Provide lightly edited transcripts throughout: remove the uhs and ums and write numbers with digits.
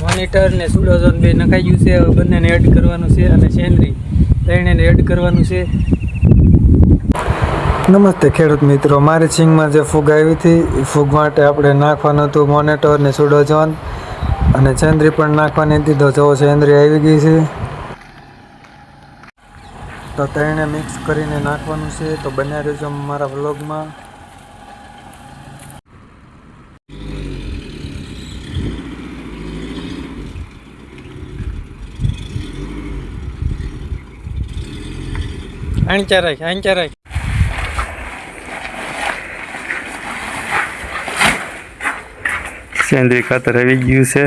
Monitor ને સુડોઝોન બે નખાઈ ગયું છે. હવે બંનેને એડ કરવાનું છે અને સેન્દ્રી ત્રણેયને એડ કરવાનું છે. નમસ્તે ખેડૂત મિત્રો, મારી સિંગમાં જે ફૂગ આવી હતી એ ફૂગ માટે આપણે નાખવાનું હતું મોનિટર ને સુડોઝોન અને સેન્દ્રી પણ નાખવાની હતી. તો જો સેન્દ્રી આવી ગઈ છે તો ત્રણે મિક્સ કરીને નાખવાનું છે. તો બન્યા રહેજો મારા વ્લોગમાં. આંચા રાખ સેન્દ્રીય ખાતર આવી ગયું છે.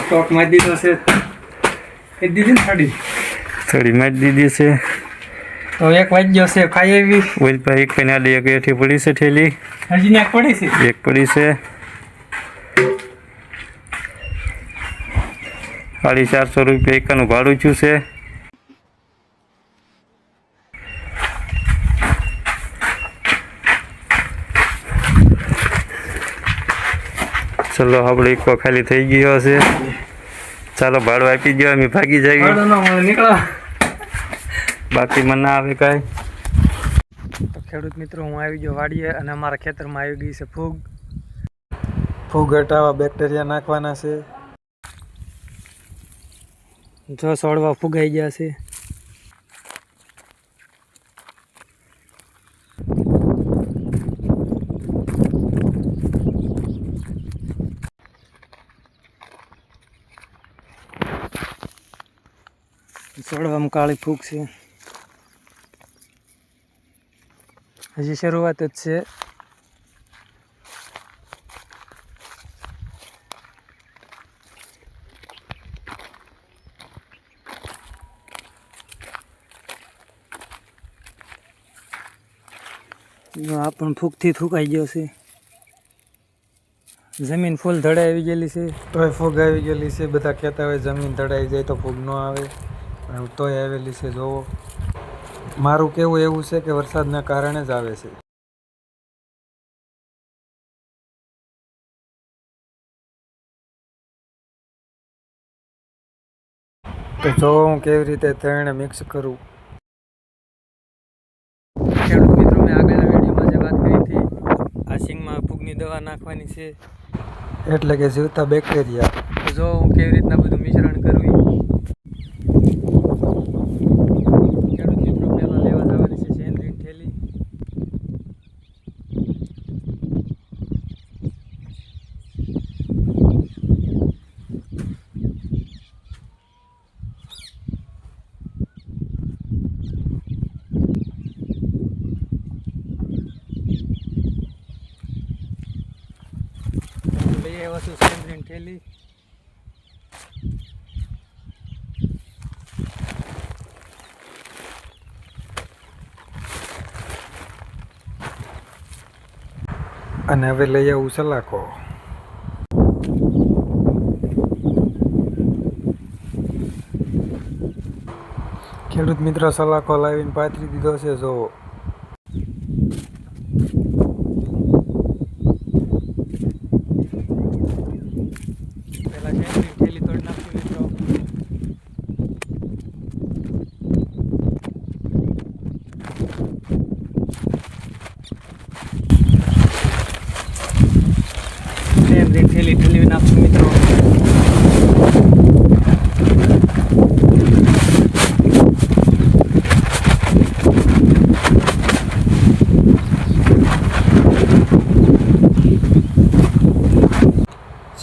ટોપ મારી દીધો છે. એ દીધી ને થોડી મારી દીધી છે. તો એક વાગ્યો છે. ખાઈ એવી ઓલપા એક પેના એક હેઠી પડી છે ઠેલી. હજી ને એક પડી છે. એક પડી છે. 450 રૂપિયા એકાનું ભાડું થયું છે. ચલો આપણે એક ખાલી થઈ ગયો હશે. ચાલો ભાડું આપી ગયો, અમે ભાગી જઈએ. નીકળો બાકી મને ના આવે કાંઈ. તો ખેડૂત મિત્રો, હું આવી ગયો વાડીએ અને અમારા ખેતરમાં આવી ગઈ છે ફૂગ. ફૂગ હટાવવા બેક્ટેરિયા નાખવાના છે. જો છોડવા ફૂગાઈ ગયા છે. છોડવામાં કાળી ફૂગ છે. હજી શરૂઆત જ છે. આ પણ ફૂગથી થૂકાઈ ગયો છે. જમીન ફૂલ ધડાઈ આવી ગયેલી છે. તોય ફૂગ આવી ગયેલી છે. બધા કહેતા હોય જમીન ધડાઈ જાય તો ફૂગ ન આવે, પણ તોય આવેલી છે. જોવો, મારું કહેવું એવું છે કે વરસાદના કારણે જ આવે છે. તો જો હું કેવી રીતે ત્રણે મિક્સ કરું. ખેડૂત મિત્રો, મેં આગળના વિડીયોમાં જે વાત કરી હતી, આ સિંગમાં ફૂગની દવા નાખવાની છે, એટલે કે જીવતા બેક્ટેરિયા. તો જો હું કેવી રીતના બધું મિશ્રણ કરવું. ખેડૂત મિત્રો, પહેલાં લેવા જવાની છે સેન્દ્રીની થેલી. લઈ આવ્યા છું સેન્દ્રીની થેલી. અને હવે લઈ આવું સલાખો. ખેડૂત મિત્રો, સલાખો લાવીને પાથરી દીધો છે. જોવો, પહેલાં સેન્દ્રીની થેલી તોડી નાખશું મિત્રો. સેન્દ્રીની થેલી ઠલવી નાખશું મિત્રો.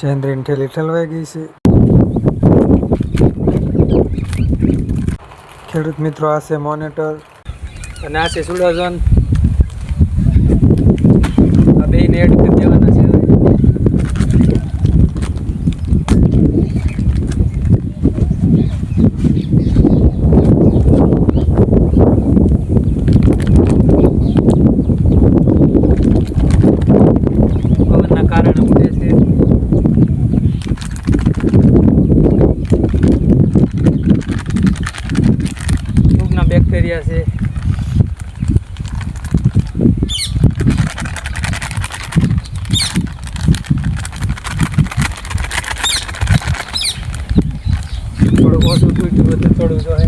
સેન્દ્રીની થેલી ઠલવાઈ ગઈ છે. ખેડૂત મિત્રો, આ છે મોનિટર અને આ છે સુડોઝોન. આ બેને એડ કરી દેવાના છે. પવનના કારણે ઉડે છે. ફૂગના બેક્ટેરિયા છે. ઓછું તૂટ્યું હોય તો થોડું જોઈએ.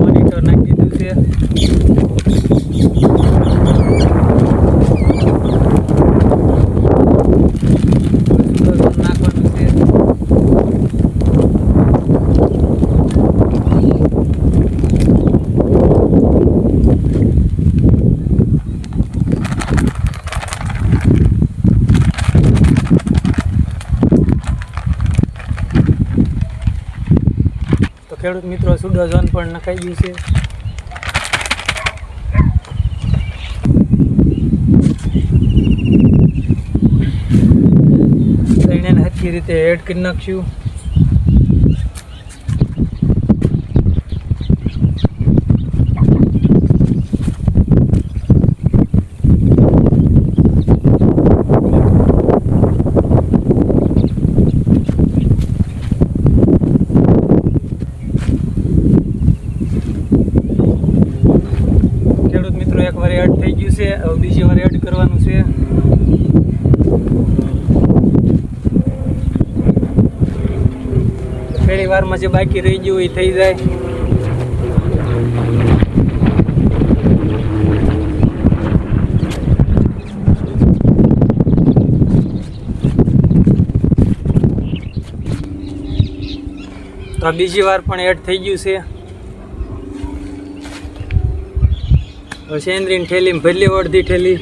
મોનિટર નાખી દીધું છે. નાખવાનું છે. તો ખેડૂત મિત્રો સુડોઝોન પણ નખાઈ ગયું છે. એને હરખી રીતે એડ કરી નાખશું. ખેડૂત મિત્રો એકવાર એડ થઈ ગયું છે, હવે બીજી વાર એડ કરવાનું છે. પહેલી વારમાં જે બાકી રહી ગયું એ થઈ જાય. તો આ બીજી વાર પણ એડ થઈ ગયું છે. હવે સેન્દ્રીની થેલીમાં ભરલી અડધી થેલી.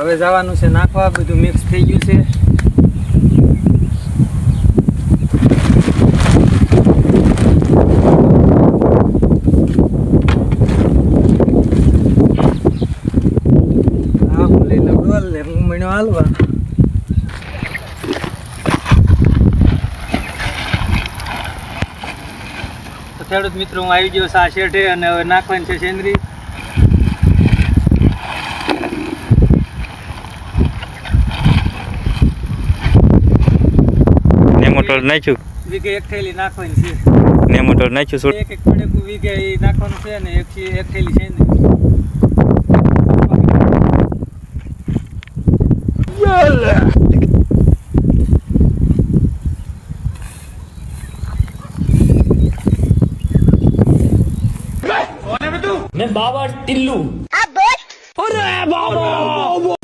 હવે જવાનું છે નાખવા. બધું મિક્સ થઈ ગયું છે. હા હું લઈ લઉં ડોલ ને હું મહિનો હાલવા. તો ખેડૂત મિત્રો હું આવી ગયો સા શેઠે અને હવે નાખવાની છે સેન્દ્રી. મોટર નાખ્યું, વીઘે એક થેલી નાખવાની છે. ને મોટર નાખ્યું. એક એક પડેકું વીઘે ઈ નાખવાનું છે ને એક થેલી છે ને. मैं बाबा टिल्लू. अरे बाबा.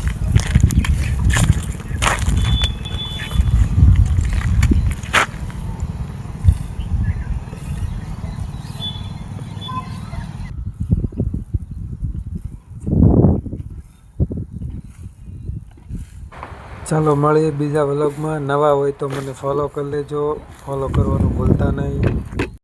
ચાલો મળીએ બીજા વ્લોગમાં. નવા હોય તો મને ફોલો કરી લેજો, ફોલો કરવાનું ભૂલતા નહીં.